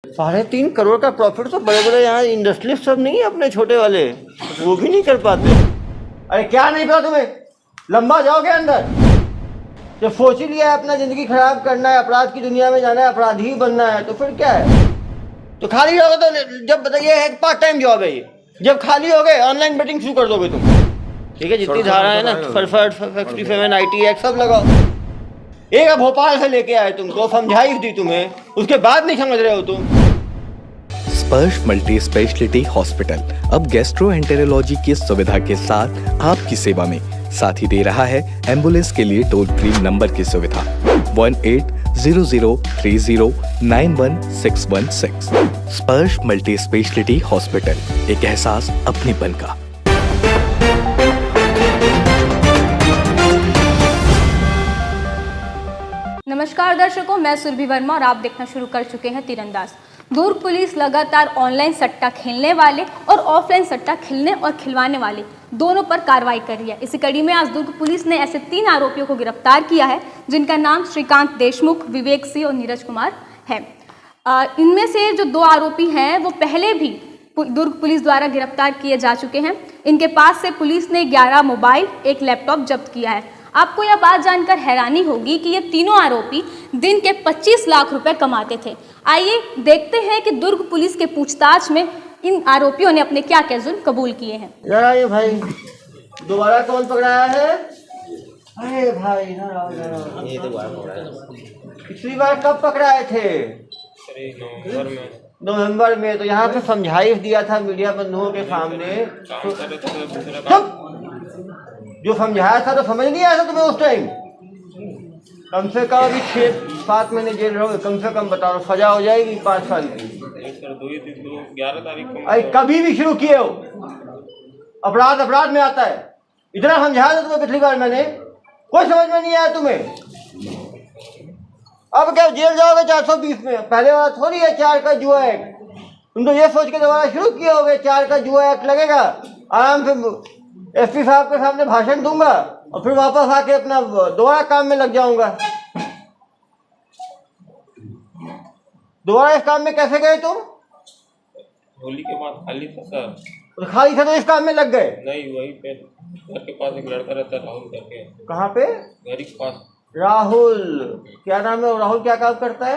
3.5 करोड़ का प्रॉफिट तो बड़े बड़े यहाँ इंडस्ट्रियलिस्ट सब नहीं है अपने छोटे वाले, वो भी नहीं कर पाते। अरे क्या नहीं पता तुम्हें? लंबा जाओगे अंदर, जब सोच ही लिया है अपना जिंदगी खराब करना है, अपराध की दुनिया में जाना है, अपराधी बनना है, तो फिर क्या है? तो खाली रहोगे तो जब बताइए है पार्ट टाइम जॉब है ये, जब खाली हो गए ऑनलाइन बेटिंग शुरू कर दोगे तुम। ठीक है, जितनी धारा है ना, फरफट फैक्ट्री फेमन IT एक्ट सब लगाओ। एक भोपाल से लेके आए तुमको, समझाई दी तुम्हें, उसके बाद नहीं समझ रहे हो तुम। स्पर्श मल्टी स्पेशलिटी हॉस्पिटल अब गैस्ट्रोएंटेरोलॉजी की सुविधा के साथ आपकी सेवा में, साथ ही दे रहा है एम्बुलेंस के लिए टोल फ्री नंबर की सुविधा 180030911616। स्पर्श मल्टी स्पेशलिटी हॉस्पिटल, एक एहसास अपनेपन का। नमस्कार दर्शकों, मैं सुरभि वर्मा और आप देखना शुरू कर चुके हैं तीरंदाज। दुर्ग पुलिस लगातार ऑनलाइन सट्टा खेलने वाले और ऑफलाइन सट्टा खेलने और खिलवाने वाले दोनों पर कार्रवाई कर रही है। इसी कड़ी में आज दुर्ग पुलिस ने ऐसे 3 आरोपियों को गिरफ्तार किया है, जिनका नाम श्रीकांत देशमुख, विवेक सिंह और नीरज कुमार है। इनमें से जो 2 आरोपी हैं वो पहले भी दुर्ग पुलिस द्वारा गिरफ्तार किए जा चुके हैं। इनके पास से पुलिस ने 11 मोबाइल, 1 लैपटॉप जब्त किया है। आपको यह बात जानकर हैरानी होगी कि ये तीनों आरोपी दिन के 25 लाख रुपए कमाते थे। आइए देखते हैं कि दुर्ग पुलिस के पूछताछ में इन आरोपियों ने अपने क्या क्या जुर्म कबूल किए हैं। ये भाई दोबारा कौन पकड़ाया है? अरे भाई ये दोबारा पिछली बार कब पकड़ाए थे? नवंबर में। तो यहाँ पे समझाइश दिया था मीडिया बंधुओं के सामने, जो समझाया था तो समझ नहीं आया था तुम्हें उस टाइम? कम से कम अभी 6-7 महीने जेल रहोगे कम से कम, बताओ सजा हो जाएगी 5 साल की। 11 तारीख को अरे कभी भी शुरू किए हो, अपराध में आता है। इतना समझाया था तुम्हें पिछली बार मैंने, कोई समझ में नहीं आया तुम्हें। अब क्या जेल जाओगे 420 में? पहले वाला थोड़ी है 4 का जुआ एक्ट। तुम तो ये सोच के दोबारा शुरू किए होगे 4 का जुआ एक्ट लगेगा, आराम से SP साहब के सामने भाषण दूंगा और फिर वापस आके अपना दोबारा काम में लग जाऊंगा। दोबारा इस काम में कैसे गए तुम? होली के बाद खाली था सर। तो खाली था तो इस काम में लग गए? नहीं, वहीं पे घर के पास एक लड़का रहता है राहुल करके। कहाँ पे? घर के पास। राहुल, क्या नाम है? राहुल क्या काम करता है?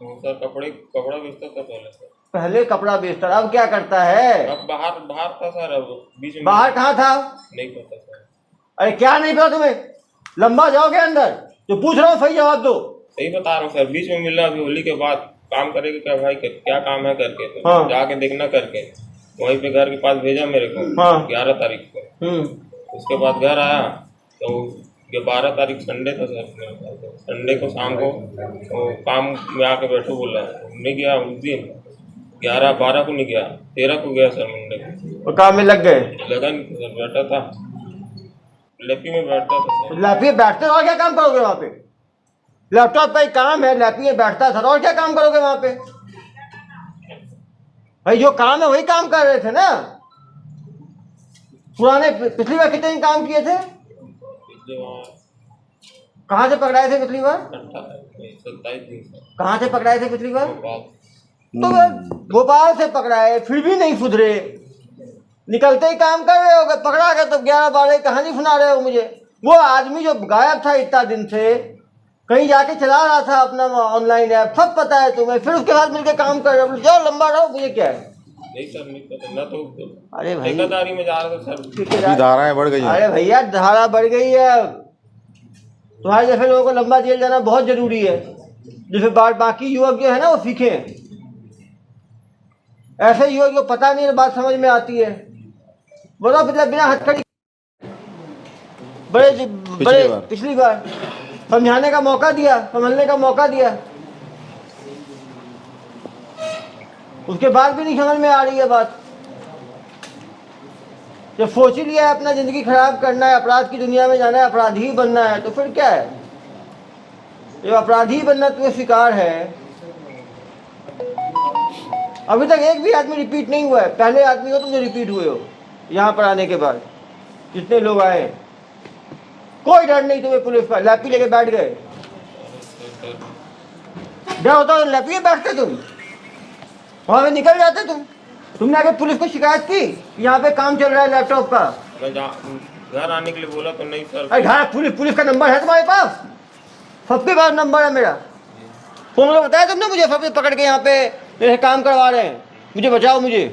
सर कपड़ा बेचता था पहले। पहले कपड़ा बेचता, अब क्या करता है? अब बाहर था सर, अब बीच में। बाहर कहाँ था? नहीं पता सर। अरे क्या नहीं पता तुम्हें? लंबा जाओगे अंदर, जो पूछ रहा हूँ सही जवाब दो। सही बता रहा हूँ सर, बीच में मिलना अभी होली के बाद। काम करेगा क्या भाई, क्या काम है करके तो हाँ। जाके देखना करके। वहीं पे घर के पास भेजा मेरे को। हाँ। 11 तारीख को। उसके बाद घर आया तो ये 12 तारीख संडे था सर। संडे को शाम को तो काम में आके बैठो बोला, नहीं गया उस दिन। 11-12 को नहीं गया, 13 को गया सर मंडे को। और काम में लग गए? लगा नहीं सर, बैठा था लैपी में बैठता था सर। लैपी में बैठते और क्या काम करोगे वहाँ पे? लैपटॉप का ही काम है, लैपी में बैठता था और क्या काम करोगे वहाँ पे? भाई जो काम है वही काम कर रहे थे ना। पिछली बार कितने दिन काम किए थे? कहाँ से पकड़ाए थे पिछली बार? 27 दिन सर। कहाँ से पकड़ाए थे पिछली बार? तो भोपाल से पकड़ाए, फिर भी नहीं सुधरे, निकलते ही काम कर रहे हो। पकड़ा गया तो 11-12 कहानी सुना रहे हो मुझे। वो आदमी जो गायब था इतना दिन से, कहीं जाके चला रहा था अपना ऑनलाइन ऐप, सब पता है तुम्हें, फिर उसके बाद मिलके काम कर रहे हो। जाओ लंबा रहो, मुझे क्या है? नहीं सर, नहीं पता ना। तो अरे भाई ठेकेदारी में जा रहा था सर। धाराएं बढ़ गई। अरे भैया धारा बढ़ गई है, तुम्हारे जैसे लोगों को लंबा जेल जाना बहुत जरूरी है, जैसे बाकी युवक जो है ना वो सीखे। ऐसे युवक को पता नहीं बात समझ में आती है, बोलो बिना हथकड़ी। बड़े पिछली बार समझाने का मौका दिया, समझने का मौका दिया, उसके बाद भी नहीं समझ में आ रही है बात। जब सोच ही लिया है अपना जिंदगी खराब करना है, अपराध की दुनिया में जाना है, अपराधी बनना है, तो फिर क्या है? जब अपराधी बनना तुम्हें स्वीकार है, अभी तक एक भी आदमी रिपीट नहीं हुआ है। पहले आदमी हो तुम जो रिपीट हुए हो यहाँ पर आने के बाद। जितने लोग आए कोई डर नहीं तुम्हें पुलिस का, लैपी लेके बैठ गए। डर होता तो लैपी में बैठते तुम? वहाँ पे निकल जाते तुमने आगे पुलिस को शिकायत की यहाँ पे काम चल रहा है लैपटॉप का? मैं घर आने के लिए बोला तो नहीं सर। अरे घर पुलिस का नंबर है तुम्हारे पास? सबके पास नंबर है मेरा। फोन में बताया तुमने मुझे, सब पकड़ के यहाँ पे मेरे काम करवा रहे हैं, मुझे बचाओ, मुझे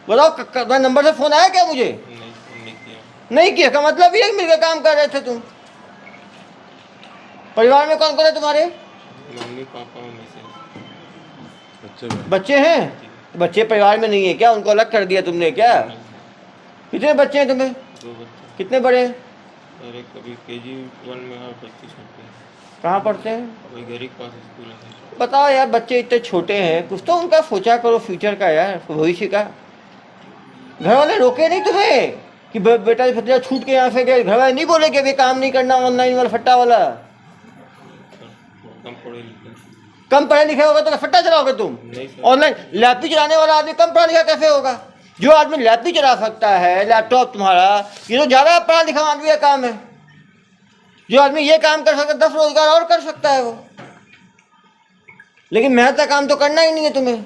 बताओ मैं नंबर से फोन आया क्या मुझे? नहीं किया का मतलब ये मिलकर काम कर रहे थे तुम। परिवार में कौन कौन है तुम्हारे? मम्मी पापा बच्चे हैं? बच्चे परिवार में नहीं है क्या? उनको अलग कर दिया तुमने क्या? कितने बच्चे हैं तुम्हें? 2 बच्चे। कितने बड़े? सर एक कभी KG 1 में और बच्चे छोटे हैं। कहाँ पढ़ते हैं? वही घर के पास स्कूल है। बताओ यार, बच्चे इतने छोटे हैं, कुछ तो उनका सोचा करो फ्यूचर का यार, भविष्य का। घर वाले रोके नहीं तुम्हें कि बेटा भतीजा छूट के यहाँ से गए? घर वाले नहीं बोले कि अभी काम नहीं करना ऑनलाइन वाला फट्टा वाला? कम पढ़े लिखे होगा तो फट्टा चलाओगे तुम? ऑनलाइन लैपटॉप चलाने वाला आदमी कम पढ़ा लिखा कैसे होगा? जो आदमी लैपटॉप चला सकता है, लैपटॉप तुम्हारा, ये तो ज़्यादा पढ़ा लिखा आदमी का काम है। जो आदमी ये काम कर सकता है 10 रोजगार और कर सकता है वो, लेकिन मेहनत का काम तो करना ही नहीं है तुम्हें।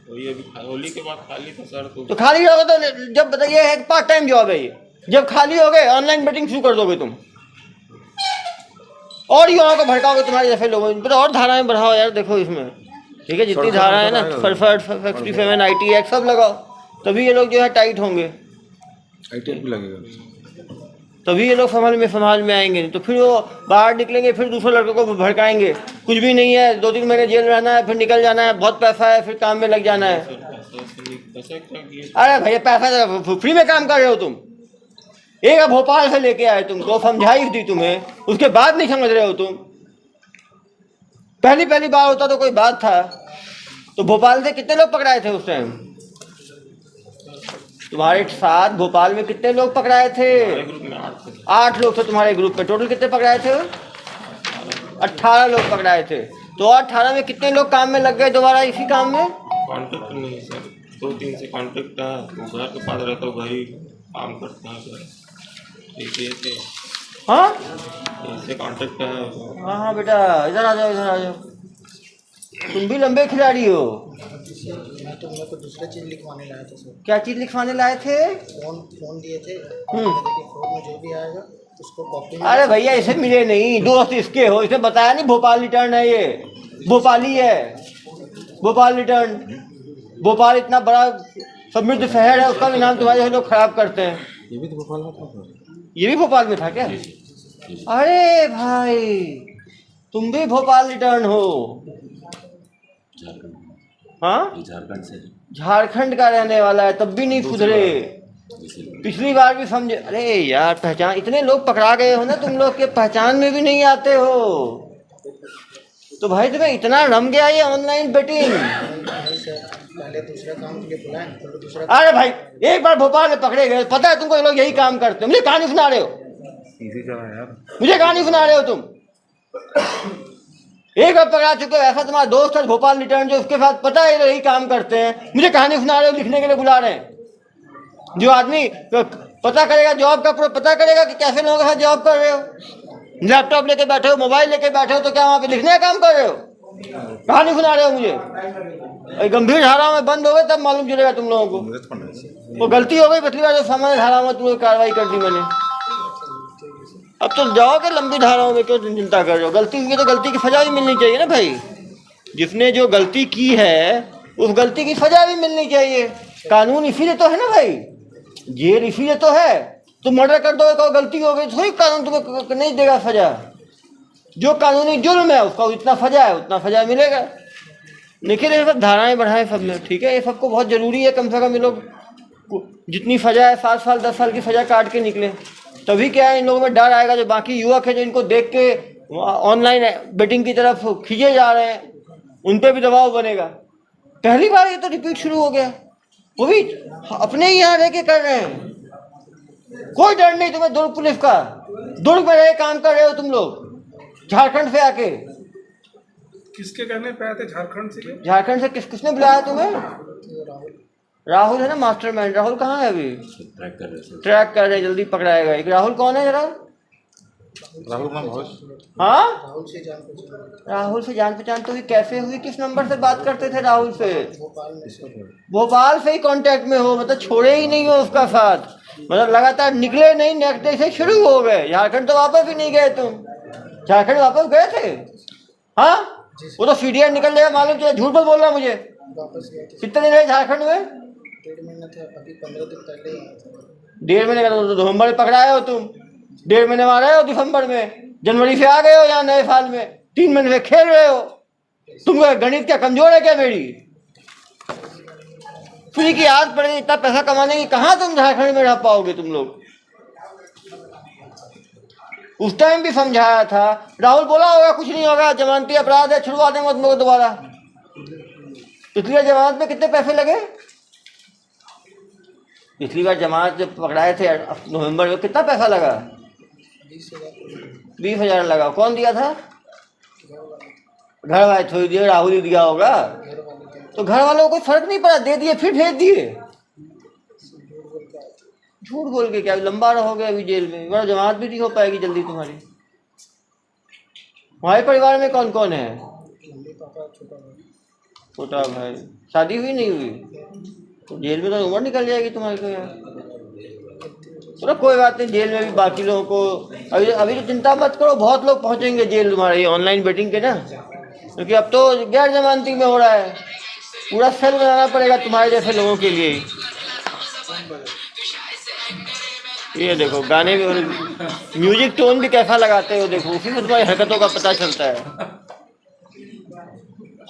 वही अभी होली के बाद खाली था सर। तो खाली रहोगे तो जब बताइए है पार्ट टाइम जॉब है ये, जब खाली हो गए ऑनलाइन बेटिंग शुरू कर दोगे तुम और युवाओं को भड़काओगे तुम्हारे जैसे लोगों इन पर और धाराएं बढ़ाओ यार। देखो इसमें ठीक है जितनी धाराएं है ना, फरफट 57 IT एक्ट सब लगाओ, तभी ये लोग जो है टाइट होंगे। IT भी लगेगा तभी ये लोग समाज में आएंगे, नहीं तो फिर वो बाहर निकलेंगे, फिर दूसरे लड़कों को भड़काएंगे। कुछ भी नहीं है, 2-3 महीने जेल रहना है, फिर निकल जाना है, बहुत पैसा है, फिर काम में लग जाना है। अरे भैया पैसा फ्री में काम कर रहे हो तुम। एक भोपाल से लेके आए तुमको, समझाइश दी तुम्हें, उसके बाद नहीं समझ रहे हो तुम। पहली बार होता तो कोई बात था। तो भोपाल से कितने लोग पकड़ाए थे उस टाइम? तुम्हारे साथ भोपाल में कितने लोग पकड़ाए थे? 8 लोग थे तुम्हारे ग्रुप में। टोटल कितने पकड़ाए थे? 18 लोग पकड़ाए थे। तो 18 में कितने लोग काम में लग गए दोबारा इसी काम में? कॉन्ट्रैक्ट नहीं है सर, 2-3 से कॉन्ट्रैक्ट है, वो घर के पास रहता है, घर ही काम करता है। हाँ ऐसे कॉन्ट्रैक्ट है। हाँ बेटा, इधर आ जाओ, इधर आ जाओ। तुम भी लंबे खिलाड़ी हो। मैं तो मेरे को दूसरा चीज़ लिखवाने लाया था सर। क्या चीज़ लिखवाने लाए थे? फोन दिए थे। देखिए फोन में जो भी आएगा उसको कॉपी। अरे भैया इसे मिले नहीं, दोस्त इसके हो, इसे बताया नहीं भोपाल रिटर्न है, ये भोपाली है, भोपाल रिटर्न। भोपाल इतना बड़ा समृद्ध शहर है, उसका भी नाम तुम्हारे लोग खराब करते हैं। ये भी तो भोपाल में था। ये भी भोपाल में था क्या? अरे भाई तुम भी भोपाल रिटर्न हो? हाँ झारखंड का रहने वाला है, तब भी नहीं सुधरे। पिछली बार भी समझे। अरे यार पहचान, इतने लोग पकड़ा गए हो ना तुम लोग के पहचान में भी नहीं आते हो। तो भाई तुम्हें इतना रम गया ये ऑनलाइन बेटिंग। पहले दूसरा काम के लिए बुलाएं, तो दूसरा। अरे भाई एक बार भोपाल में पकड़े गए, पता है तुमको ये लोग यही काम करते हैं। मुझे कहानी सुना रहे हो? इसी जगह यार, मुझे कहानी सुना रहे हो तुम? एक बार पकड़ा चुके हो, ऐसा तुम्हारा दोस्त है भोपाल रिटर्न जो, उसके साथ पता है यही काम करते हैं। मुझे कहानी सुना रहे हो, लिखने के लिए बुला रहे हैं। जो आदमी पता करेगा जॉब का, पता करेगा कि कैसे लोगों के साथ जॉब कर रहे हो, लैपटॉप लेके बैठे हो, मोबाइल लेके बैठे हो, तो क्या वहाँ पे लिखने का काम कर रहे हो? कहानी सुना रहे हो मुझे? गंभीर धाराओं में बंद हो गए तब मालूम चलेगा तुम लोगों को। वो गलती हो गई पिछली बार, जो सामान्य धाराओं में तुम्हें कार्रवाई कर दी मैंने। अब तो जाओगे लंबी धाराओं में, क्यों चिंता कर रहे हो? गलती हुई तो गलती की सजा भी मिलनी चाहिए ना भाई। जिसने जो गलती की है उस गलती की सजा भी मिलनी चाहिए। कानून इसीलिए तो है ना भाई, जेल इसीलिए तो है। तुम मर्डर कर दो, तो गलती हो गई, थोड़ी कानून तुम्हें नहीं देगा सजा। जो कानूनी जुर्म है उसका जितना सजा है उतना सजा मिलेगा। लेकिन ये सब धाराएं बढ़ाएं सब में, ठीक है, ये सबको बहुत ज़रूरी है। कम से कम ये लोग जितनी सजा है 7 साल 10 साल की सजा काट के निकले, तभी क्या है इन लोगों में डर आएगा। जो बाकी युवक है जो इनको देख के ऑनलाइन बेटिंग की तरफ खींचे जा रहे हैं, उन पर भी दबाव बनेगा। पहली बार ये तो रिपीट शुरू हो गया, वो भी अपने ही यहाँ रह के कर रहे हैं। कोई डर नहीं तुम्हें दुर्ग पुलिस का। दुर्ग में रह काम कर रहे हो तुम लोग, झारखंड से आके। किसके कहने पे आए थे झारखंड से? झारखंड से किसने बुलाया तुम्हें? राहुल है ना मास्टरमाइंड। राहुल कहाँ है अभी? ट्रैक कर रहे हैं, जल्दी पकड़ाएगा। एक राहुल कौन है जरा? राहुल नाम घोष। हाँ, राहुल से जान पहचान, राहुल से जान पहचान तो हुई, कैसे हुई? किस नंबर से बात करते थे राहुल से? भोपाल में से। भोपाल से ही कांटेक्ट में हो, मतलब छोड़े ही नहीं हो उसका साथ, मतलब लगातार निकले नहीं, नेक्स्ट डे से शुरू हो गए। झारखंड तो वापस ही नहीं गए तुम? झारखंड वापस गए थे? हाँ, वो तो सीडीआर निकल जाएगा मालूम चला, झूठ मत बोल रहा मुझे। वापस गए थे, कितने दिन रहे झारखंड में? 1.5 महीना था, अभी 15 दिन पहले ही आया था। 1.5 महीने का? तो नवंबर में पकड़ाए हो तुम, 1.5 महीने वहां रहे हो, दिसंबर में, जनवरी से आ गए हो यहाँ नए साल में, 3 महीने से खेल रहे हो। तुम गणित क्या कमजोर है क्या मेरी? फ्री की आदत पड़ेगी, इतना पैसा कमाने की, कहाँ तुम झारखंड में रह पाओगे तुम लोग? उस टाइम भी समझाया था, राहुल बोला होगा कुछ नहीं होगा, जमानती अपराध है, छुड़वा देंगे तुम लोग दोबारा। पिछली बार जमानत में कितने पैसे लगे? पिछली बार जमानत जब पकड़ाए थे नवंबर में, कितना पैसा लगा? 20,000 लगा। कौन दिया था? घर वाले थोड़ी दिए, राहुल ही दिया होगा। तो घर वालों को कोई फर्क नहीं पड़ा, दे दिए फिर भेज दिए। झूठ बोल के क्या लंबा रहोगे अभी जेल में? बड़ा जमानत भी नहीं हो पाएगी जल्दी तुम्हारी। हमारे परिवार में कौन कौन है? छोटा भाई, शादी हुई नहीं हुई? तो जेल में तो उम्र निकल जाएगी तुम्हारी तो यार। चलो कोई बात नहीं, जेल में भी बाकी लोगों को अभी अभी तो चिंता मत करो, बहुत लोग पहुंचेंगे जेल तुम्हारे ऑनलाइन बेटिंग के ना, क्योंकि अब तो गैर जमानती में हो रहा है। पूरा सेल बनाना पड़ेगा तुम्हारे जैसे लोगों के लिए। ये देखो गाने भी, म्यूजिक टोन भी कैसा लगाते हो देखो, उसी में तुम्हारी हरकतों का पता चलता है।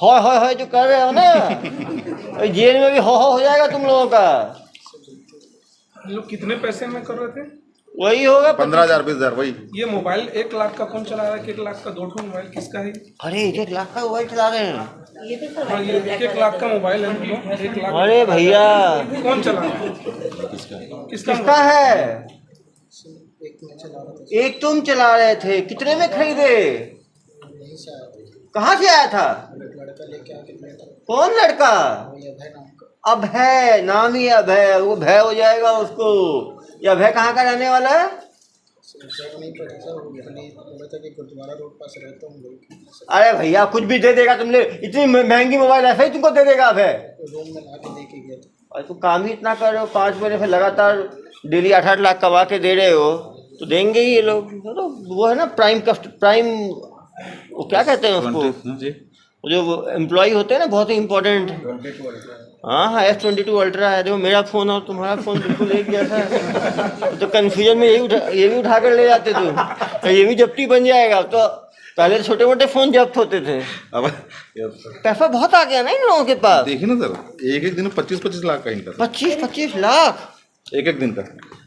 हो जो कर रहे हो ना, जेल में भी हो जाएगा तुम लोगों का। ये लोग कितने पैसे में कर रहे थे? वही होगा 15,000 20,000 वही। ये मोबाइल 1 लाख का कौन चला रहा है? 1 लाख का 2 मोबाइल किसका है? अरे 1 लाख का मोबाइल चला रहे हैं? हाँ, ये 1 लाख का मोबाइल है दोनों, 1 लाख। अरे भैया, कौन चला रहा है? किसका है? एक मैं चला रहा था, एक तुम चला रहे थे, कितने में खरीदे? यहीं से आया था, कहाँ से आया था? एक लड़का लेके आके गया था, कौन लड़का? वही अभय नाम का। अभय, नाम ही अभय, वो भय हो जाएगा उसको। ये अभय कहाँ का रहने वाला है? एग्जैक्ट नहीं पता था, वो खाली बोला था कि गुरुद्वारा रोड पास रहता हूँ। अरे भैया कुछ भी दे देगा तुमने, इतनी महंगी मोबाइल ऐसे ही तुमको दे देगा अभय? रूम में ला के दे के गया था। और तुम काम ही इतना कर रहे हो, 5 महीने से लगातार डेली 8-8 लाख कमा के दे रहे हो, तो देंगे ही ये लोग। तो वो है ना प्राइम, वो क्या कहते हैं उसको, वो जो एम्प्लॉय होते हैं ना, बहुत ही इम्पोर्टेंट। हाँ, S22 अल्ट्रा है। देखो मेरा फ़ोन और तुम्हारा फ़ोन बिल्कुल एक जैसा है, तो कन्फ्यूजन में ये भी उठा कर ले जाते तुम, तो ये भी जब्ती बन जाएगा। तो पहले छोटे मोटे फ़ोन जब्त होते थे, अब पैसा बहुत आ गया ना इन लोगों के पास। देखिए ना सर, एक दिन में 25-25 लाख का इनका, 25-25 लाख एक दिन का।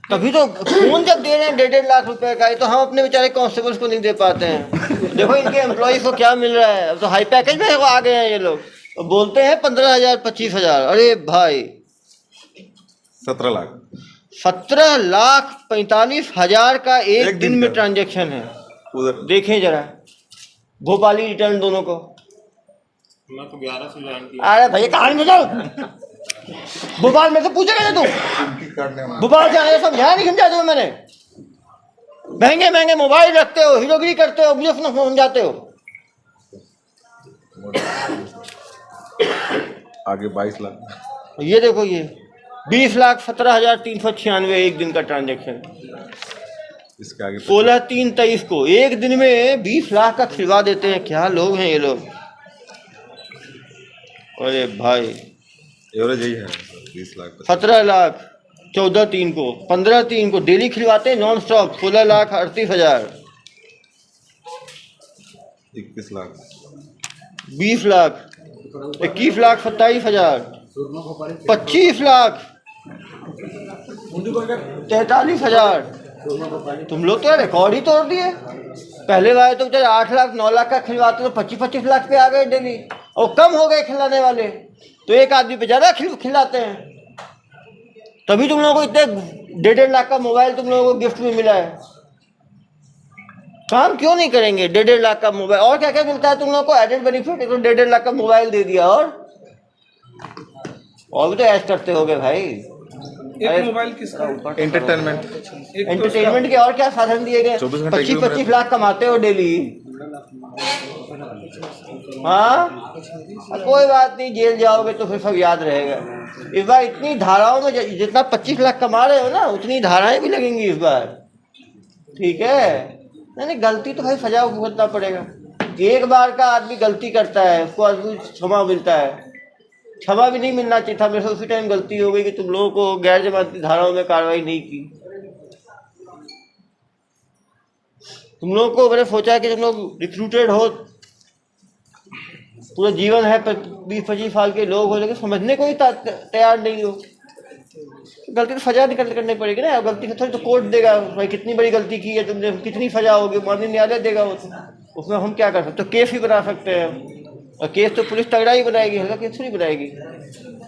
तभी तो फोन जब दे रहे हैं 1.5 लाख रुपए का, तो हम अपने बेचारे कांस्टेबल्स को नहीं दे पाते हैं। देखो इनके एम्प्लॉयज को क्या मिल रहा है। अब तो हाई पैकेज में आ गए हैं ये लोग, तो बोलते हैं 15,000 25,000। अरे भाई 17 लाख 17,45,000 का एक दिन में ट्रांजेक्शन है। उधर देखें जरा भोपाली रिटर्न दोनों को। मैं तो 11 से ज्वाइन किया। अरे भैया कहानी में जाओ, भोपाल में से पूछेगा तू? भोपाल जाने समझाया नहीं, समझा तुम्हें मैंने? महंगे महंगे मोबाइल रखते हो, हीरोगिरी करते हो, मुझे समझाते हो। आगे 22 लाख। ये देखो ये 20,17,396 एक दिन का ट्रांजेक्शन। इसके आगे 16/3/23 को एक दिन में 20 लाख का खिलवा देते हैं। क्या लोग हैं ये लोग। अरे भाई एवरेज यही है 20 लाख। 17 लाख 14/3 को, 15/3 को डेली खिलवाते हैं नॉन स्टॉप। 16,38,000, 21 लाख, 20 लाख, 21,27,000, 25 लाख, 43,000। तुम लोग तो रिकॉर्ड ही तोड़ दिए। पहले वाले तो बेचारे 8 लाख 9 लाख का खिलवाते, तो 25-25 लाख पे आ गए डेली, और कम हो गए खिलाने वाले, तो एक आदमी पे ज़्यादा खिलाते हैं। तभी तुम लोगों को इतने 1.5 लाख का मोबाइल तुम लोगों को गिफ्ट में मिला है। काम क्यों नहीं करेंगे? 1.5 लाख का मोबाइल, और क्या क्या मिलता है तुम लोगों को एडेड बेनिफिट? तो 1.5 लाख का मोबाइल दे दिया, और भी तो ऐश करते होगे भाई। एक मोबाइल किसका है? एंटरटेनमेंट एक तो एंटरटेनमेंट के और क्या साधन दिए गए? 24 घंटे 25-25 लाख कमाते हो डेली। हाँ, कोई बात नहीं, जेल जाओगे तो फिर सब याद रहेगा। इस बार इतनी धाराओं में जितना 25 लाख कमा रहे हो ना, उतनी धाराएं भी लगेंगी इस बार, ठीक है? नहीं, गलती तो भाई सजा भुगतना पड़ेगा। एक बार का आदमी गलती करता है, उसको आदमी क्षमा मिलता है। क्षमा भी नहीं मिलना चाहिए था। मेरे से उसी टाइम गलती हो गई कि तुम लोगों को गैर जमानती धाराओं में कार्रवाई नहीं की। तुम लोगों को मैंने सोचा कि तुम लोग रिक्रूटेड हो, पूरा जीवन है, 20-25 साल के लोग हो, लेकिन समझने को ही तैयार नहीं हो। गलती तो सजा करनी पड़ेगी ना। गलती से थोड़ी तो कोर्ट देगा भाई कितनी बड़ी गलती की है तुमने, कितनी सजा होगी, माननीय न्यायालय देगा वो। तो उसमें हम क्या कर सकते? तो केस ही बना सकते हैं, और केस तो पुलिस तगड़ा ही बनाएगी, हल्का केस थोड़ी बनाएगी।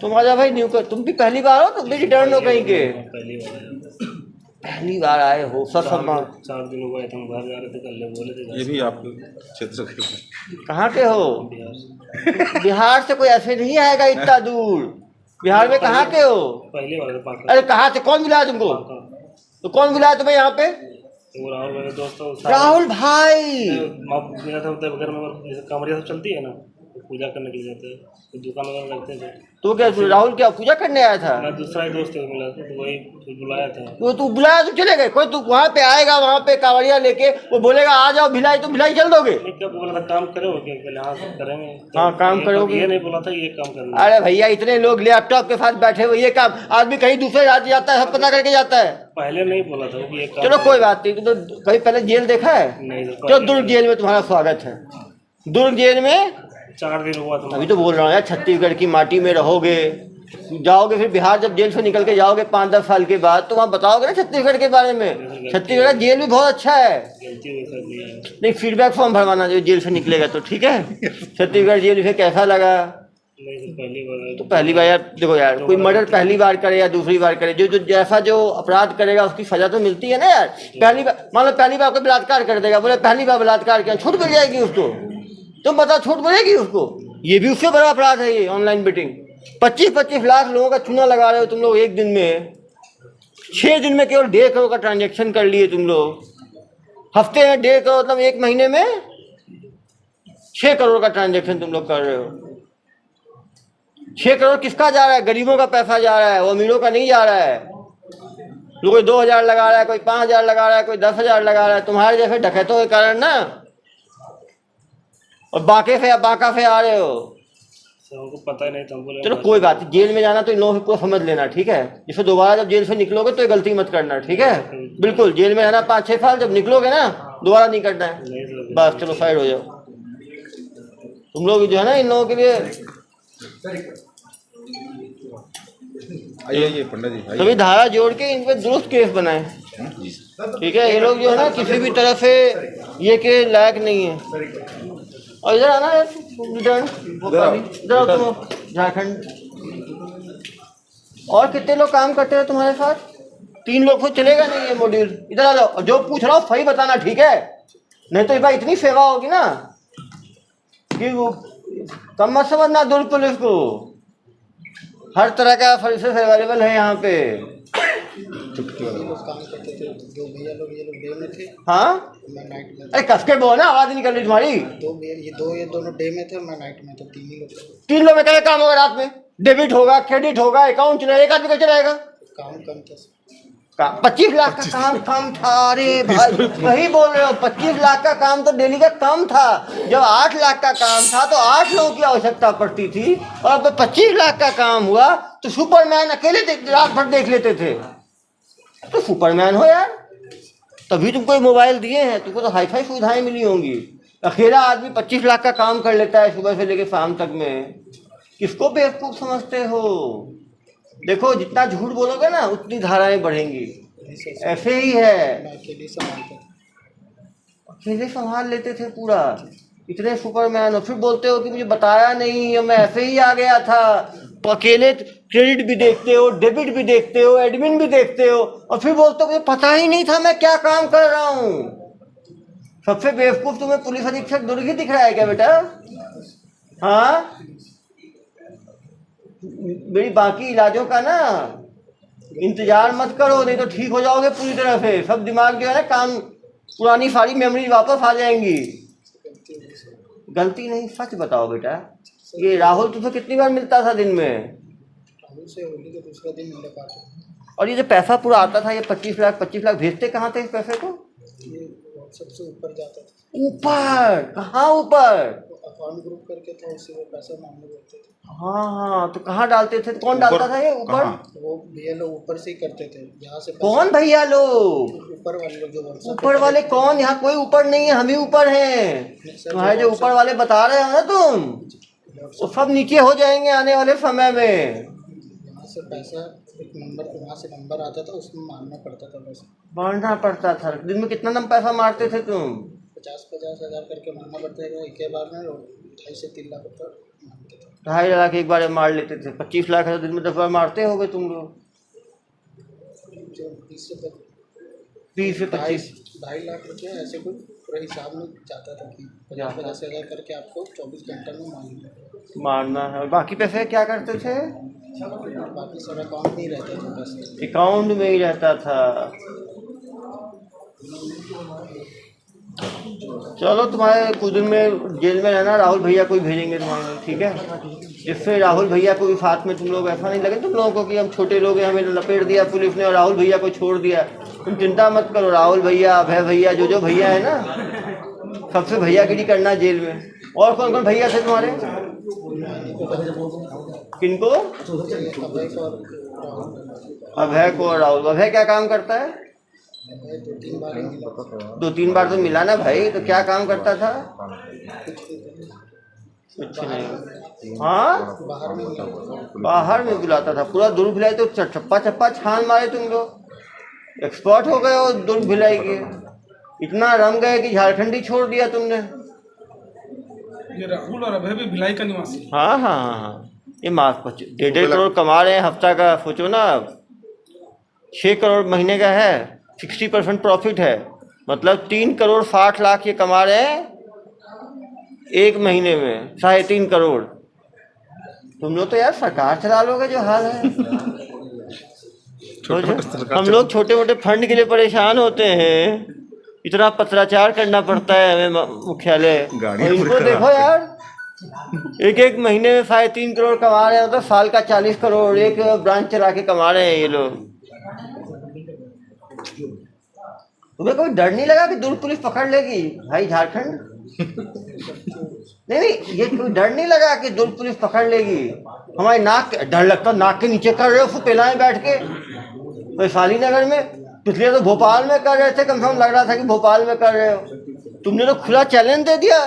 तुम आजा भाई, न्यू कर, तुम भी पहली बार हो, तुम भी रिटर्न हो कहीं के? पहली बार आए हो, सब सम्मान। 4 दिन हुआ है, तुम घर जा रहे थे, कल बोले थे। ये भी आपके क्षेत्र के कहाँ के हो? बिहार से कोई ऐसे नहीं आएगा इतना दूर। बिहार में कहाँ के हो? पहले वाले पास। अरे कहाँ से? कौन मिला तुमको? तो कौन मिला तुम्हें यहाँ पे? वो राहुल मेरे दोस्त। राहुल भाई मेरा था बगैर में कमरिया सब चलती है ना, पूजा करने के लिए जाते हैं, तो दुकान वगैरह लगते थे। तो क्या राहुल क्या पूजा करने आया था? मैं दूसरा ही दोस्त मिला था, तो वही बुलाया था। तो तू बुलाया तो चले गए? कोई तू वहाँ पे आएगा, वहाँ पे कांवड़िया लेके, वो बोलेगा आ जाओ भिलाई, तो भिलाई चल दोगे? क्या बोला था, काम करोगे? हाँ करेंगे। हाँ, काम करोगे। ये नहीं बोला था ये काम करना। अरे भैया, इतने लोग लैपटॉप के साथ बैठे हुए, ये काम आदमी कहीं दूसरे राज्य जाता है, सब पता करके जाता है। पहले नहीं बोला था कि ये काम। चलो कोई बात नहीं। तो कहीं पहले जेल देखा है? नहीं। तो दुर्ग जेल में तुम्हारा स्वागत है। दुर्ग जेल में 4 दिन हुआ था। अभी तो बोल रहा हूँ यार, छत्तीसगढ़ की माटी में रहोगे, जाओगे, फिर बिहार जब जेल से निकल के जाओगे 5-10 साल के बाद, तो वहाँ बताओगे ना छत्तीसगढ़ के बारे में। छत्तीसगढ़ जेल भी बहुत अच्छा है। नहीं, फीडबैक फॉर्म भरवाना जो जेल से निकलेगा तो, ठीक है? छत्तीसगढ़ जेल फिर कैसा लगा? तो पहली बार यार देखो यार, कोई मर्डर पहली बार करे या दूसरी बार करे, जो जैसा जो अपराध करेगा उसकी सजा तो मिलती है ना यार। पहली बार मान लो पहली बार कोई बलात्कार कर देगा, बोले पहली बार बलात्कार किया, छूट मिल जाएगी उसको? तुम बताओ, छूट मिलेगी उसको? ये भी उससे बड़ा अपराध है ये ऑनलाइन बेटिंग। 25-25 लाख लोगों का चूना लगा रहे हो तुम लोग एक दिन में। 6 दिन में केवल 1.5 करोड़ का ट्रांजेक्शन कर लिए तुम लोग। हफ्ते में 1.5 करोड़, मतलब 1 महीने में 6 करोड़ का ट्रांजेक्शन तुम लोग कर रहे हो। 6 करोड़ किसका जा रहा है? गरीबों का पैसा जा रहा है, वो अमीरों का नहीं जा रहा है। कोई 2,000 लगा रहा है, कोई 5,000 लगा रहा है, कोई 10,000 लगा रहा है, तुम्हारे जैसे डकैतों के कारण ना। और बाके से आ रहे हो, हमको पता ही नहीं था। बोले चलो कोई बात नहीं, जेल में जाना तो इन लोगों को समझ लेना, ठीक है? जिससे दोबारा जब जेल से निकलोगे तो ये गलती मत करना, ठीक है? बिल्कुल, जेल में रहना 5-6 साल, जब निकलोगे ना दोबारा नहीं करना है। बस चलो साइड हो जाओ। तुम लोग जो है ना, इन लोगों के लिए आइए पंडित जी आइए। सभी धारा जोड़ के इन पे दुरुस्त केस बनाए, ठीक है? ये लोग जो है ना किसी भी तरह से ये के लायक नहीं है। और इधर आना है, इधर आओ तुम, झारखंड। और कितने लोग काम करते हैं तुम्हारे साथ? 3 लोग तो चलेगा नहीं ये मॉड्यूल। इधर आ जाओ, और जो पूछ रहा हूँ सही बताना, ठीक है? नहीं तो इस बार इतनी सेवा होगी ना कि वो कम मत समझना दुर्ग पुलिस को। हर तरह का सर्विसेज अवेलेबल है यहाँ पे। लोग काम करते थे, जो भैया लोग ये लोग डे में थे, हाँ, मैं नाइट में। अरे कस के बोल ना, आवाज नहीं निकल रही तुम्हारी। ये दोनों डे में थे, मैं नाइट में था। 3 ही लोग थे। 3 लोग में क्या काम होगा? रात में डेबिट होगा, क्रेडिट होगा, अकाउंट चलाएगा, एक आदमी का चलाएगा काम कम था। 25 लाख का काम था। अरे भाई वही बोल रहे हो, 25 लाख का काम तो डेली का काम था। जब 8 लाख का काम था तो 8 लोगों की आवश्यकता पड़ती थी, और अब 25 लाख का काम हुआ तो सुपरमैन अकेले रात भर देख लेते थे। तो सुपरमैन हो यार, तभी तुमको मोबाइल दिए हैं, तुमको तो हाई फाई सुविधाएं मिली होंगी। अकेला आदमी 25 लाख का काम कर लेता है सुबह से लेकर शाम तक में। किसको बेवकूफ समझते हो? देखो, जितना झूठ बोलोगे ना उतनी धाराएं बढ़ेंगी। ऐसे ही है। मैं अकेले संभालता था। अकेले संभाल लेते थे पूरा, इतने सुपरमैन। और फिर बोलते हो कि मुझे बताया नहीं, मैं ऐसे ही आ गया था। तो अकेले क्रेडिट भी देखते हो, डेबिट भी देखते हो, एडमिन भी देखते हो, और फिर बोलते हो मुझे पता ही नहीं था मैं क्या काम कर रहा हूँ। सबसे बेवकूफ तुम्हें पुलिस अधीक्षक दुर्ग ही दिख रहा है क्या बेटा? हाँ, मेरी बाकी इलाजों का ना इंतजार मत करो, नहीं तो ठीक हो जाओगे पूरी तरह से। सब दिमाग जो है ना काम, पुरानी सारी मेमोरी वापस आ जाएंगी। गलती नहीं, सच बताओ बेटा, ये राहुल तुझे कितनी बार मिलता था दिन में? राहुल से होली के दूसरे दिन मुलाकात हुई। और ये जो पैसा पूरा आता था, ये 25 लाख भेजते कहाँ थे इस पैसे को? ये व्हाट्सएप से ऊपर जाता था, ऊपर? कहाँ ऊपर? अकाउंट ग्रुप करके था, उसी में पैसा मांगने बोलते थे। हाँ, तो कहाँ डालते थे? कौन डालता था ये ऊपर? वो भैया लोग ऊपर से ही करते थे, यहाँ से कौन भैया लोग? ऊपर वाले लोग जो WhatsApp ऊपर वाले कौन? यहाँ कोई ऊपर नहीं है, हम ही ऊपर हैं। तुम्हारे जो ऊपर वाले बता रहे हो ना तुम, वो सब नीचे हो जाएंगे आने वाले समय में। यहाँ से पैसा एक नंबर, वहाँ से नंबर आता था, उसमें मारना पड़ता था पैसा। मारना पड़ता था? दिन में कितना पैसा मारते थे तुम? 50-50 हज़ार करके मारना पड़ता था। एक बार में 2.5 से 3 लाख रुपये मारते थे। 2.5 लाख एक बार मार लेते थे। 25 लाख है तो दिन में 10 बार मारते होगे तुम लोग। जो 20 से 25 2.5 लाख रुपये ऐसे कोई पूरा हिसाब में जाता था कि 50 हज़ार करके आपको 24 घंटे में मारना है। और बाकी पैसे क्या करते थे? बाकी सब अकाउंट नहीं रहता था, बस अकाउंट में ही रहता था। चलो, तुम्हारे कुछ दिन में जेल में रहना, राहुल भैया को ही भेजेंगे तुम्हारे लिए, ठीक है? जिससे राहुल भैया को भी साथ में तुम लोग ऐसा नहीं लगे तुम लोगों को कि हम छोटे लोग हैं, हमें लपेट दिया पुलिस ने और राहुल भैया को छोड़ दिया। तुम चिंता मत करो, राहुल भैया, अभय भैया, जो भैया है ना, सबसे भैयागिरी करना जेल में। और कौन कौन भैया थे तुम्हारे? किनको? अभय को और राहुल। अभय क्या काम करता है? 2-3 बार ही मिला। 2-3 बार तो मिला ना भाई, तो क्या काम करता था? कुछ नहीं। हाँ, बाहर में बुलाता था। पूरा दूध भिलाई तो चप्पा चप्पा छान मारे तुम लोग। एक्सपर्ट हो गए हो दूध भिलाई के, इतना रम गए कि झारखंडी छोड़ दिया तुमने। ये राहुल और अभय भी भिलाई का निवासी। हाँ हाँ हाँ हाँ, ये माफ 1.5 करोड़ कमा रहे हैं हफ्ता का। सोचो ना, 6 करोड़ महीने का है, 60% प्रॉफिट है, मतलब 3 करोड़ 60 लाख ये कमा रहे हैं एक महीने में, 3.5 करोड़। तुम लोग तो यार सरकार चला लोगे जो हाल है। हम लोग छोटे मोटे फंड के लिए परेशान होते हैं, इतना पत्राचार करना पड़ता है हमें मुख्यालय। इनको देखो यार, एक महीने में 3.5 करोड़ कमा रहे हैं, मतलब साल का 40 करोड़ एक ब्रांच चला के कमा रहे हैं ये लोग। तुम्हें कोई डर नहीं लगा कि दूर पुलिस पकड़ लेगी भाई झारखंड? नहीं, ये कोई डर नहीं लगा कि दूर पुलिस पकड़ लेगी? हमारे नाक, डर लगता नाक के नीचे कर रहे हो पेला में बैठ के वैशाली नगर में। पिछले तो भोपाल में कर रहे थे, कम से कम लग रहा था कि भोपाल में कर रहे हो। तुमने तो खुला चैलेंज दे दिया।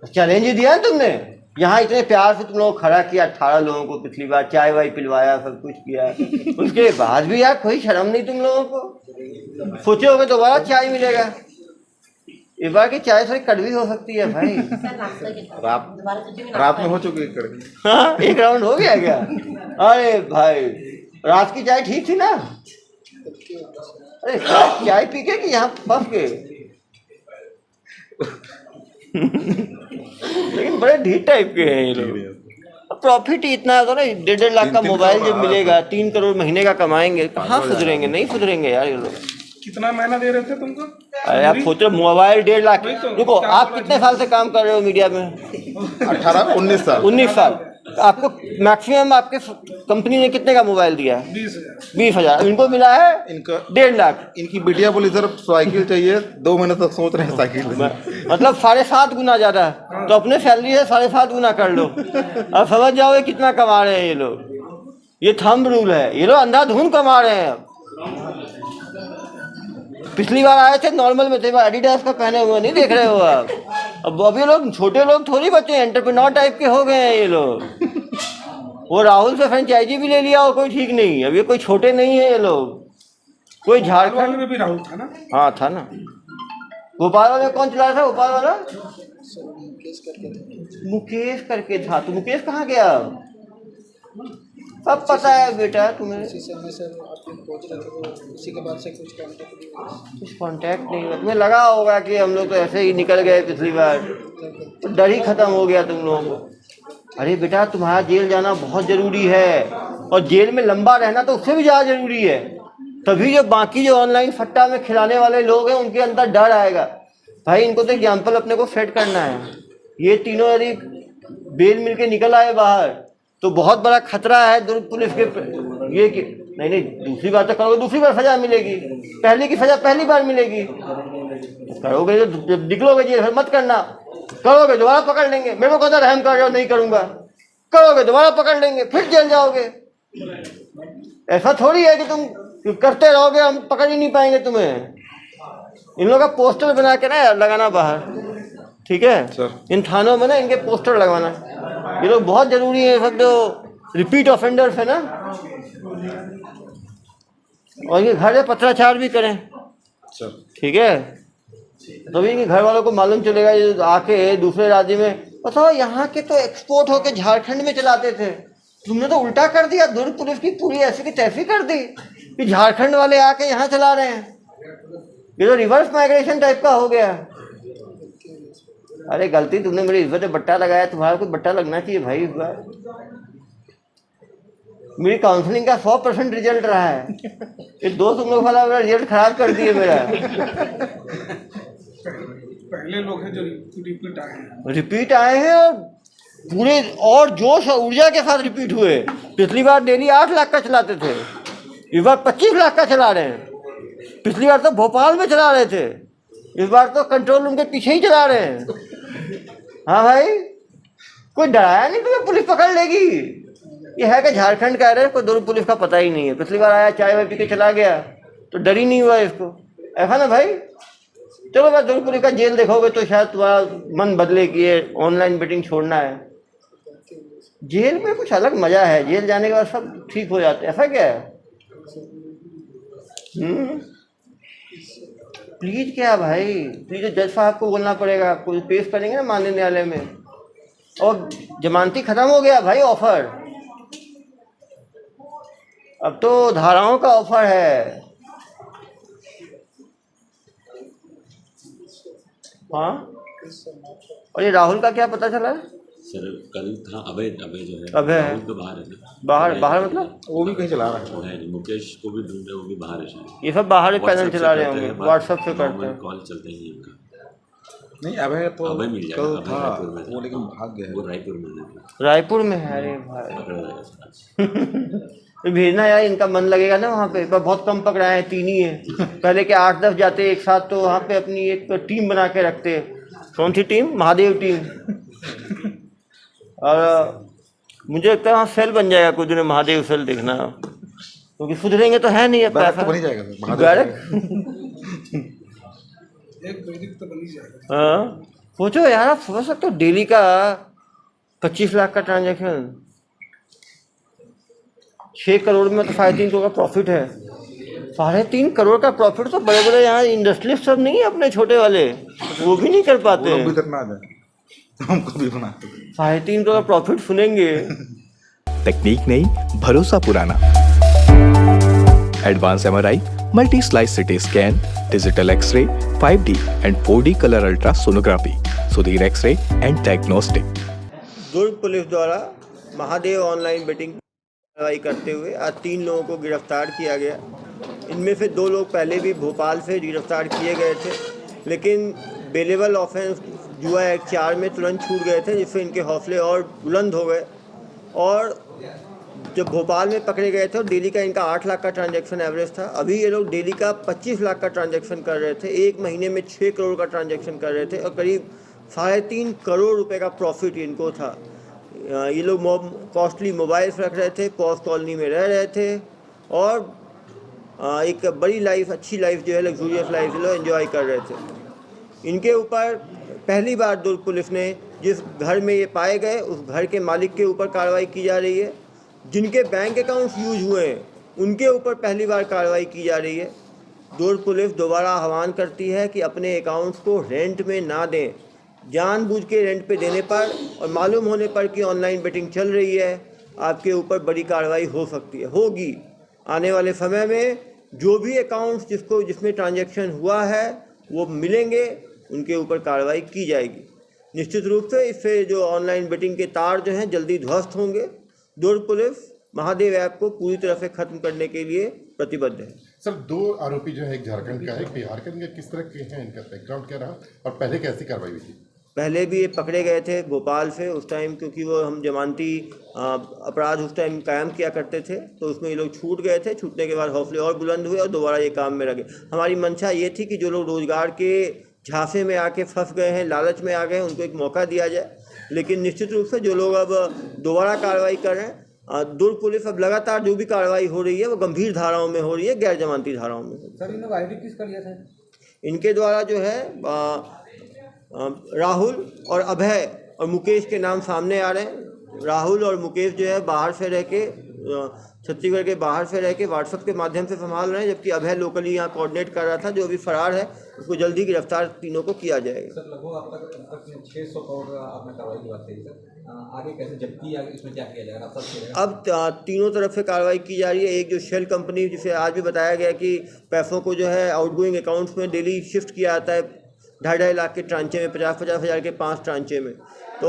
चैलेंज ही दिया है तुमने। यहाँ इतने प्यार से तुम लोग खड़ा किया 18 लोगों को, पिछली बार चाय वाय पिलवाया, सब कुछ किया, उसके बाद भी यार कोई शर्म नहीं तुम लोगों को। सोचे होगे दोबारा चाय मिलेगा, इस बार की चाय थोड़ी कड़वी हो सकती है भाई। रात में हो चुकी है कड़वी। हाँ, एक राउंड हो गया क्या? अरे भाई, रात की चाय ठीक थी ना? अरे चाय पी के कि यहाँ फंस गए? लेकिन बड़े ढीठ टाइप के हैं ये लोग। प्रॉफिट ही इतना होता ना, 1.5 लाख का मोबाइल जब मिलेगा, 3 करोड़ महीने का कमाएंगे, कहाँ सुधरेंगे? नहीं सुधरेंगे यार ये लोग। कितना महीना दे रहे थे तुमको? अरे आप सोच रहे मोबाइल 1.5 लाख। रुको, आप कितने साल से काम कर रहे हो मीडिया में? 19 साल। 19 साल। आपको मैक्सिमम आपके कंपनी ने कितने का मोबाइल दिया? 20,000। इनको मिला है इनका 1.5 लाख। इनकी बिटिया बोली सर साइकिल चाहिए, 2 महीने तक सोच रहे हैं साइकिल। मतलब 7.5 गुना ज्यादा। तो अपने सैलरी है 7.5 गुना कर लो, अब समझ जाओ ये कितना कमा रहे हैं ये लोग। ये थंब रूल है, ये लोग अंधाधुंध कमा रहे हैं। पिछली बार आए थे नॉर्मल में थे, एडिडास का पहने हुए, नहीं देख रहे हो आप? अब अभी लोग छोटे लोग थोड़ी बच्चे, एंटरप्रेन्योर टाइप के हो गए हैं ये लोग। वो राहुल से फ्रेंचाइजी भी ले लिया और कोई ठीक नहीं। अब ये कोई छोटे नहीं है ये लोग। कोई झारखंड में भी राहुल था ना? हाँ था ना। भोपाल वाले कौन चला रहा था? भोपाल वाला मुकेश करके था। तो मुकेश कहाँ गया? सब पता है बेटा तुम्हें। उसी के बाद से कुछ कांटेक्ट नहीं हुआ। तुम्हें लगा होगा कि हम लोग तो ऐसे ही निकल गए पिछली बार, तो डर ही खत्म हो गया तुम लोगों को। अरे बेटा तुम्हारा जेल जाना बहुत ज़रूरी है, और जेल में लंबा रहना तो उससे भी ज़्यादा ज़रूरी है। तभी जो बाकी जो ऑनलाइन सट्टा में खिलाने वाले लोग हैं उनके अंदर डर आएगा। भाई इनको तो एग्जाम्पल अपने को सेट करना है। ये तीनों यदि बेल मिल के निकल आए बाहर तो बहुत बड़ा खतरा है दुर्ग पुलिस के ये कि नहीं दूसरी बार तो करोगे दूसरी बार सजा मिलेगी, पहले की सजा पहली बार मिलेगी। करोगे तो जब निकलोगे जेल फिर मत करना, करोगे दोबारा पकड़ लेंगे। मेरे को कहता रहम कर रहे हो नहीं करूंगा, करोगे दोबारा पकड़ लेंगे फिर जेल जाओगे। ऐसा थोड़ी है कि तुम करते रहोगे हम पकड़ ही नहीं पाएंगे तुम्हें। इन लोगों का पोस्टर बना के ना लगाना बाहर, ठीक है सर। इन थानों में ना इनके पोस्टर लगवाना, ये लोग बहुत जरूरी है। सब जो रिपीट ऑफेंडर्स है ना, और ये घर में पत्राचार भी करें, सर ठीक है, तभी इनके घर वालों को मालूम चलेगा। ये आके दूसरे राज्य में बताओ, यहाँ के तो एक्सपोर्ट होके झारखंड में चलाते थे, तुमने तो उल्टा कर दिया। दुर्ग पुलिस की पूरी ऐसी की तैसी कर दी कि झारखंड वाले आके यहाँ चला रहे हैं। ये तो रिवर्स माइग्रेशन टाइप का हो गया। अरे गलती तुमने मेरी इज्जत पे बट्टा लगाया, तुम्हारा कोई बट्टा लगना चाहिए भाई। इस बार मेरी काउंसलिंग का 100% रिजल्ट रहा है, ये दो तुम लोग वाला मेरा रिजल्ट खराब कर दिए मेरा। पहले लोग हैं जो रिपीट आए हैं और पूरे और जोश और ऊर्जा के साथ रिपीट हुए। पिछली बार डेली 8 लाख का चलाते थे, इस बार 25 लाख का चला रहे हैं। पिछली बार तो भोपाल में चला रहे थे, इस बार तो कंट्रोल रूम के पीछे ही चला रहे हैं। हाँ भाई, कोई डराया नहीं तुम्हें पुलिस पकड़ लेगी। ये है कि झारखंड का है, कोई दुर्ग पुलिस का पता ही नहीं है। पिछली बार आया चाय वाय पी के चला गया तो डर ही नहीं हुआ इसको, ऐसा ना भाई। चलो भाई दुर्ग पुलिस का जेल देखोगे तो शायद तुम्हारा मन बदले कि ये ऑनलाइन बेटिंग छोड़ना है। जेल में कुछ अलग मजा है, जेल जाने के बाद सब ठीक हो जाते हैं। ऐसा क्या है? प्लीज क्या भाई, प्लीज जज साहब को बोलना पड़ेगा, आपको पेश करेंगे ना माननीय न्यायालय में। और जमानती खत्म हो गया भाई ऑफर, अब तो धाराओं का ऑफर है। हाँ, और ये राहुल का क्या पता चला? सर कल था अभय जो है, अभय राहुल तो बाहर है। बाहर मतलब वो भी कहीं चला रहा है। वो है नहीं, मुकेश को भी ढूंढ रहे, वो भी बाहर है शायद। ये सब बाहर पैनल WhatsApp चला से रहे करते होंगे, हैं, व्हाट्सएप से करते नॉर्मल हैं। कॉल चलते ही इनका। नहीं अभय तो अभय मिल जाएगा, कल अभय था रायपुर में था। वो, लेकिन भाग गया है। वो रायपुर में है। रायपुर में है? अरे भाई पकड़ा गया सर। तो भेजना यार, इनका मन लगेगा ना वहाँ पे। पर बहुत कम पकड़ाए हैं, 3 ही है। पहले के 8-10 जाते एक साथ, तो वहाँ पे अपनी एक टीम बना के रखते। कौन सी टीम? महादेव टीम। और मुझे लगता है वहाँ सेल बन जाएगा कुछ दिन, महादेव सेल देखना, क्योंकि सुधरेंगे तो है नहीं अब बैरक पैसा। तो बन ही जाएगा सर, बैरक एक बैरिक तो बन ही जाएगा। हाँ, सोचो यार, आप समझ सकते हो डेली का 25 लाख का ट्रांजैक्शन, 6 करोड़ में तो 3.5 करोड़ का प्रॉफिट है। 3.5 करोड़ का प्रॉफिट तो बड़े बड़े यहाँ इंडस्ट्रियलिस्ट सब नहीं है अपने छोटे वाले, वो भी नहीं कर पाते वो हैं। भी करना आ जाए हमको भी बना। 3.5 करोड़ का प्रॉफिट सुनेंगे। तकनीक नई, भरोसा पुराना। Advance MRI, multi slice CT scan, digital x ray, 5D and 4D colour ultrasonography, Sudhir x ray and diagnostic. Durg police द्वारा महादेव ऑनलाइन बेटिंग कार्रवाई करते हुए आज 3 लोगों को गिरफ्तार किया गया। इनमें से 2 लोग पहले भी भोपाल से गिरफ्तार किए गए थे, लेकिन बेलेबल ऑफेंस जुआ एक्ट 4 में तुरंत छूट गए थे, जिससे इनके हौसले और बुलंद हो गए। और जब भोपाल में पकड़े गए थे, डेली का इनका 8 लाख का ट्रांजैक्शन एवरेज था। अभी ये लोग डेली का 25 लाख का ट्रांजैक्शन कर रहे थे, एक महीने में 6 करोड़ का ट्रांजैक्शन कर रहे थे, और करीब 3.5 करोड़ रुपए का प्रॉफिट इनको था। ये लोग कॉस्टली मोबाइल्स रख रहे थे, पॉस कॉलोनी में रह रहे थे, और एक बड़ी लाइफ, अच्छी लाइफ जो है, लग्जूरियस लाइफ जो एंजॉय कर रहे थे। इनके ऊपर पहली बार दुर्ग पुलिस ने जिस घर में ये पाए गए, उस घर के मालिक के ऊपर कार्रवाई की जा रही है। जिनके बैंक अकाउंट्स यूज हुए हैं, उनके ऊपर पहली बार कार्रवाई की जा रही है। दुर्ग पुलिस दोबारा आह्वान करती है कि अपने अकाउंट्स को रेंट में ना दें। जानबूझ के रेंट पे देने पर और मालूम होने पर कि ऑनलाइन बेटिंग चल रही है, आपके ऊपर बड़ी कार्रवाई हो सकती है, होगी। आने वाले समय में जो भी अकाउंट्स जिसमें ट्रांजैक्शन हुआ है वो मिलेंगे, उनके ऊपर कार्रवाई की जाएगी। निश्चित रूप से इससे जो ऑनलाइन बेटिंग के तार जो हैं जल्दी ध्वस्त होंगे। दुर्ग पुलिस महादेव ऐप को पूरी तरह से खत्म करने के लिए प्रतिबद्ध है। सर 2 आरोपी जो है, एक झारखंड का है, एक बिहार का, इनका किस तरह के हैं, इनका बैकग्राउंड क्या रहा और पहले कैसी कार्रवाई हुई थी? पहले भी ये पकड़े गए थे भोपाल से उस टाइम, क्योंकि वो हम जमानती अपराध उस टाइम कायम किया करते थे, तो उसमें ये लोग छूट गए थे। छूटने के बाद हौसले और बुलंद हुए और दोबारा ये काम में लगे। हमारी मंशा ये थी कि जो लोग रोजगार के झांसे में आके फंस गए हैं, लालच में आ गए हैं, उनको एक मौका दिया जाए। लेकिन निश्चित रूप से जो लोग अब दोबारा कार्रवाई कर रहे हैं, दुर्ग पुलिस अब लगातार जो भी कार्रवाई हो रही है वो गंभीर धाराओं में हो रही है, गैर जमानती धाराओं में। सर इन लोग आईडी किसका लिया था? इनके द्वारा जो है राहुल और अभय और मुकेश के नाम सामने आ रहे हैं। राहुल और मुकेश जो है बाहर से रह के, छत्तीसगढ़ के बाहर से रह के व्हाट्सएप के माध्यम से संभाल रहे हैं, जबकि अभय लोकली यहाँ कोऑर्डिनेट कर रहा था, जो अभी फरार है। उसको जल्दी गिरफ्तार तीनों को किया जाएगा। सर लगभग अब तक 600 करोड़ आपने कार्रवाई की बात कही सर, आगे कैसे जब्ती, आगे इसमें क्या किया जाएगा? अब तीनों तरफ से कार्रवाई की जा रही है। एक जो शेल कंपनी, जिसे आज भी बताया गया कि पैसों को जो है आउटगोइंग अकाउंट्स में डेली शिफ्ट किया जाता है 2.5 लाख के ट्रांचे में, 50-50 हज़ार के 5 ट्रांचे में। तो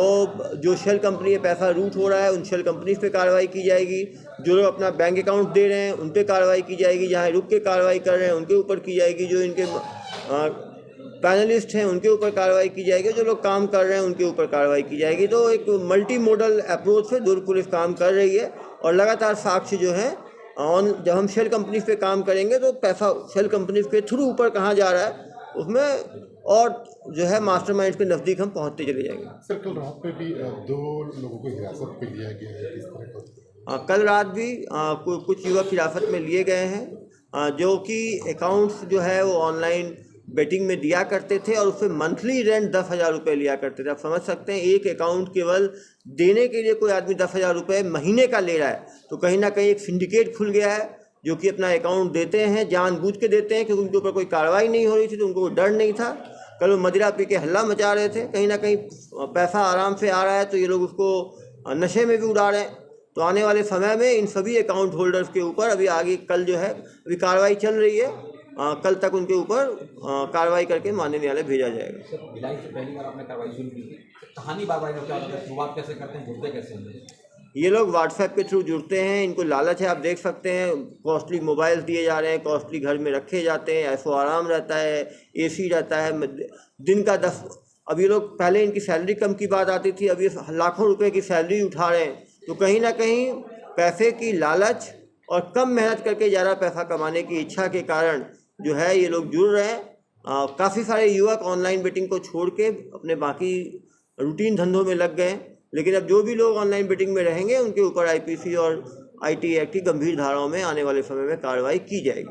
जो शेल कंपनी ये पैसा रूट हो रहा है, उन शेल कंपनीज पे कार्रवाई की जाएगी। जो लोग अपना बैंक अकाउंट दे रहे हैं उन पे कार्रवाई की जाएगी। जहाँ रुक के कार्रवाई कर रहे हैं उनके ऊपर की जाएगी। जो इनके पैनलिस्ट हैं उनके ऊपर कार्रवाई की जाएगी। जो लोग काम कर रहे हैं उनके ऊपर कार्रवाई की जाएगी। तो एक मल्टी मोडल अप्रोच से दुर्ग पुलिस काम कर रही है और लगातार साक्ष्य जो है जब हम शेल कंपनीज पे काम करेंगे तो पैसा शेल कंपनीज के थ्रू ऊपर कहाँ जा रहा है उसमें और जो है मास्टरमाइंड के नज़दीक हम पहुंचते चले जाएंगे। सर कल रात पे भी 2 लोगों को हिरासत पे लिया गया है, किस तरह का? कल रात भी कुछ युवक हिरासत में लिए गए हैं, जो कि अकाउंट्स जो है वो ऑनलाइन बेटिंग में दिया करते थे और उससे मंथली रेंट 10,000 रुपये लिया करते थे। आप समझ सकते हैं, एक अकाउंट केवल देने के लिए कोई आदमी 10,000 रुपये महीने का ले रहा है, तो कहीं ना कहीं एक सिंडिकेट खुल गया है जो कि अपना अकाउंट देते हैं, जानबूझ के देते हैं, क्योंकि उनके ऊपर कोई कार्रवाई नहीं हो रही थी तो उनको डर नहीं था। कल वो मदिरा पी के हल्ला मचा रहे थे, कहीं ना कहीं पैसा आराम से आ रहा है तो ये लोग उसको नशे में भी उड़ा रहे हैं। तो आने वाले समय में इन सभी अकाउंट होल्डर्स के ऊपर अभी आगे कल जो है अभी कार्रवाई चल रही है, कल तक उनके ऊपर कार्रवाई करके माननीय न्यायालय भेजा जाएगा। सर भिलाई से पहली बार आपने कार्रवाई शुरू की थी, कहानी बार-बार क्या होता है, शुरुआत कैसे करते हैं, जुड़ते कैसे हैं? ये लोग व्हाट्सएप के थ्रू जुड़ते हैं। इनको लालच है, आप देख सकते हैं, कॉस्टली मोबाइल दिए जा रहे हैं, कॉस्टली घर में रखे जाते हैं, ऐसो आराम रहता है, एसी रहता है, दिन का 10। अब ये लोग पहले इनकी सैलरी कम की बात आती थी, अब ये लाखों रुपए की सैलरी उठा रहे हैं। तो कहीं ना कहीं पैसे की लालच और कम मेहनत करके ज़्यादा पैसा कमाने की इच्छा के कारण जो है ये लोग जुड़ रहे हैं। काफ़ी सारे युवक ऑनलाइन बेटिंग को छोड़ के अपने बाकी रूटीन धंधों में लग गए हैं। लेकिन अब जो भी लोग ऑनलाइन बेटिंग में रहेंगे उनके ऊपर आईपीसी और आईटी एक्ट की गंभीर धाराओं में आने वाले समय में कार्रवाई की जाएगी।